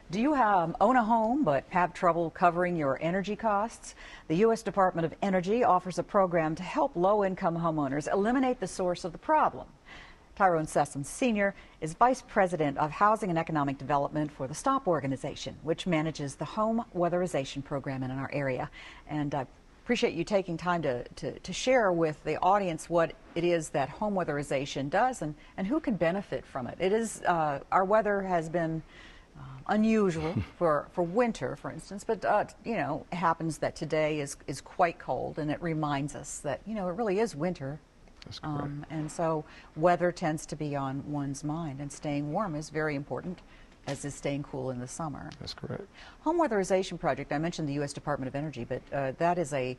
Do you own a home but have trouble covering your energy costs? The U.S. Department of Energy offers a program to help low-income homeowners eliminate the source of the problem. Tyrone Sessoms Sr. is Vice President of Housing and Economic Development for the STOP organization, which manages the home weatherization program in our area. And I appreciate you taking time to share with the audience what it is that home weatherization does and who can benefit from it. It is, our weather has been unusual for winter, for instance, but you know, it happens that today is quite cold, and it reminds us that, you know, it really is winter. That's correct. And so weather tends to be on one's mind, and staying warm is very important, as is staying cool in the summer. That's correct. Home weatherization project, I mentioned the U.S. Department of Energy, but that is a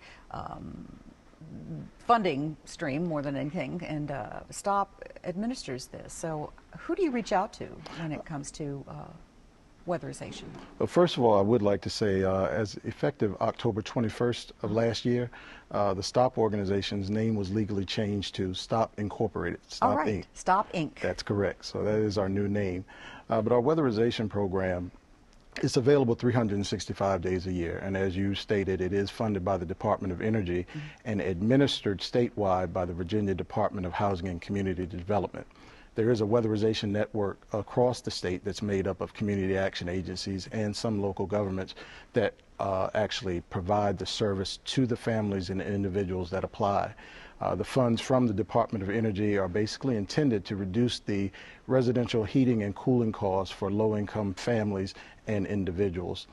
funding stream more than anything, and STOP administers this. So who do you reach out to when it comes to weatherization? Well, first of all, I would like to say, as effective October 21st of last year, the STOP organization's name was legally changed to STOP Incorporated, STOP Inc. STOP Inc. That's correct. So that is our new name. But our weatherization program is available 365 days a year, and as you stated, it is funded by the Department of Energy and administered statewide by the Virginia Department of Housing and Community Development. There is a weatherization network across the state that's made up of community action agencies and some local governments that actually provide the service to the families and individuals that apply. The funds from the Department of Energy are basically intended to reduce the residential heating and cooling costs for low-income families and individuals.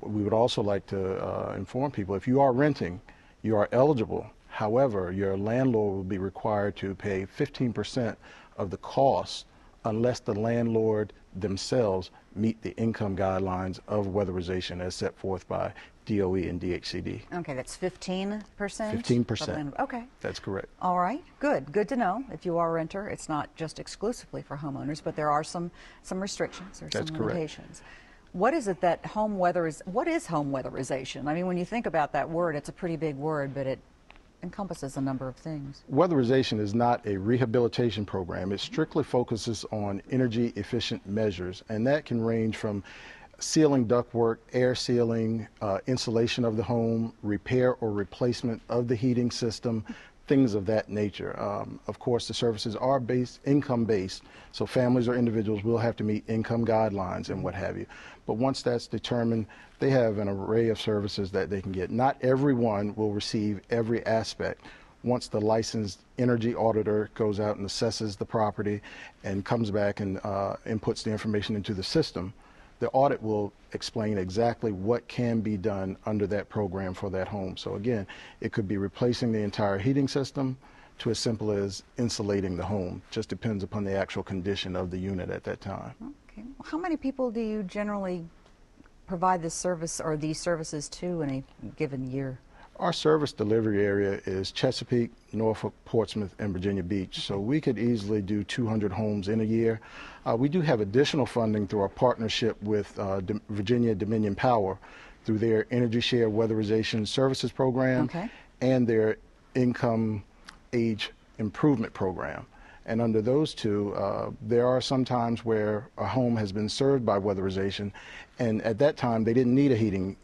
We would also like to inform people, if you are renting, you are eligible. However, your landlord will be required to pay 15% of the cost unless the landlord themselves meet the income guidelines of weatherization as set forth by DOE and DHCD. Okay, that's 15%? 15%. Okay. That's correct. All right, good. Good to know. If you are a renter, it's not just exclusively for homeowners, but there are some restrictions or some limitations. What is it that what is home weatherization? I mean, when you think about that word, it's a pretty big word, but it encompasses a number of things. Weatherization is not a rehabilitation program. It strictly focuses on energy efficient measures, and that can range from sealing ductwork, air sealing, insulation of the home, repair or replacement of the heating system, things of that nature. Of course, the services are income based, so families or individuals will have to meet income guidelines and what have you. But once that's determined, they have an array of services that they can get. Not everyone will receive every aspect. Once the licensed energy auditor goes out and assesses the property and comes back and inputs the information into the system, the audit will explain exactly what can be done under that program for that home. So again, it could be replacing the entire heating system to as simple as insulating the home. Just depends upon the actual condition of the unit at that time. Okay. How many people do you generally provide this service or these services to in a given year? Our service delivery area is Chesapeake, Norfolk, Portsmouth, and Virginia Beach, so we could easily do 200 homes in a year. We do have additional funding through our partnership with Virginia Dominion Power through their Energy Share Weatherization Services Program and their Income Age Improvement Program. And under those two, there are some times where a home has been served by weatherization, and at that time they didn't need a heating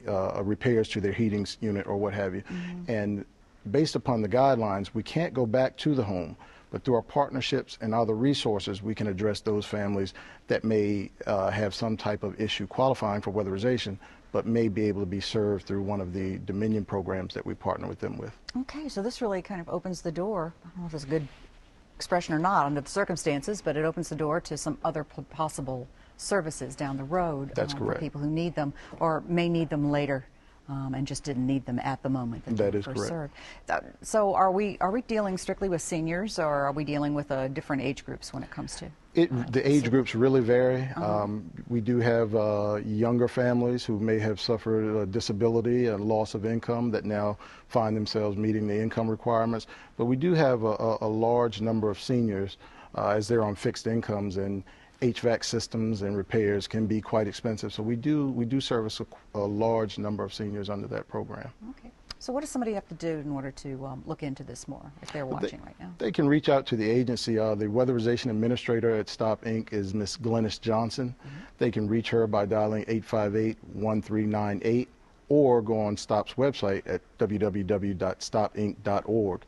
repairs to their heating unit or what have you. And based upon the guidelines, we can't go back to the home, but through our partnerships and other resources, we can address those families that may have some type of issue qualifying for weatherization, but may be able to be served through one of the Dominion programs that we partner with them with. Okay, so this really kind of opens the door. I don't know if it's a good expression or not under the circumstances, but it opens the door to some other possible services down the road. That's correct. For people who need them or may need them later and just didn't need them at the moment that is correct. Served. So are we dealing strictly with seniors, or are we dealing with different age groups when it comes to? The age groups really vary. We do have younger families who may have suffered a disability and loss of income that now find themselves meeting the income requirements. But we do have a large number of seniors as they're on fixed incomes, and HVAC systems and repairs can be quite expensive. So we do service a large number of seniors under that program. Okay. So what does somebody have to do in order to look into this more if they're watching right now? They can reach out to the agency. The Weatherization Administrator at Stop Inc. is Ms. Glennis Johnson. They can reach her by dialing 858-1398 or go on STOP's website at www.stopinc.org.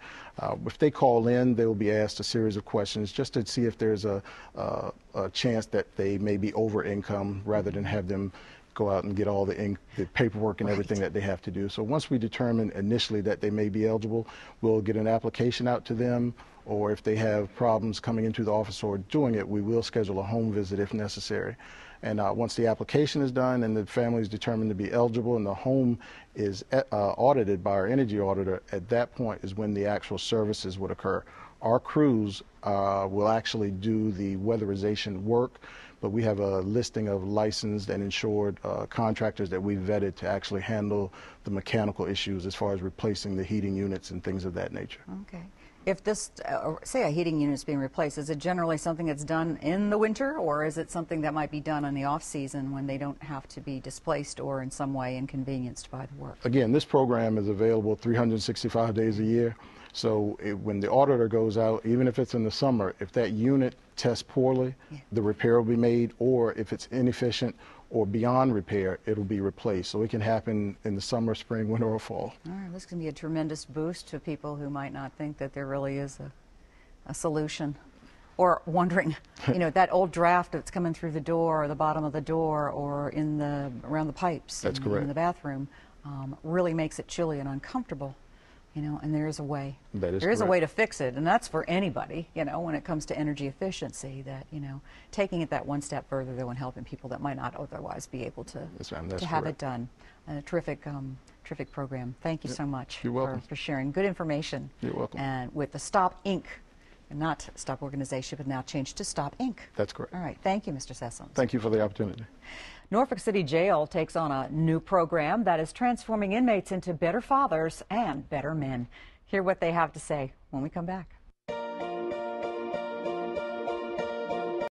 If they call in, they will be asked a series of questions just to see if there's a chance that they may be over income rather than have them go out and get all the paperwork and everything that they have to do. So once we determine initially that they may be eligible, we'll get an application out to them, or if they have problems coming into the office or doing it, we will schedule a home visit if necessary. And once the application is done and the family is determined to be eligible and the home is audited by our energy auditor, at that point is when the actual services would occur. Our crews will actually do the weatherization work, but we have a listing of licensed and insured contractors that we've vetted to actually handle the mechanical issues as far as replacing the heating units and things of that nature. Okay. If this, say a heating unit is being replaced, is it generally something that's done in the winter, or is it something that might be done in the off-season when they don't have to be displaced or in some way inconvenienced by the work? Again, this program is available 365 days a year. So when the auditor goes out, even if it's in the summer, if that unit tests poorly, the repair will be made, or if it's inefficient or beyond repair, it'll be replaced. So it can happen in the summer, spring, winter, or fall. All right, this can be a tremendous boost to people who might not think that there really is a solution, or wondering, you know, that old draft that's coming through the door or the bottom of the door or in the around the pipes That's correct. in the bathroom really makes it chilly and uncomfortable. You know, and there is a way. That is there is a correct. way to fix it, and that's for anybody, you know, when it comes to energy efficiency, that, you know, taking it that one step further, though, and helping people that might not otherwise be able to, Yes, ma'am, that's have correct. it done. A terrific program. Thank you so much You're welcome. for sharing good information. You're welcome. And with the Stop Inc., not Stop Organization, but now changed to Stop Inc. That's correct. All right. Thank you, Mr. Sessoms. Thank you for the opportunity. Norfolk City Jail takes on a new program that is transforming inmates into better fathers and better men. Hear what they have to say when we come back.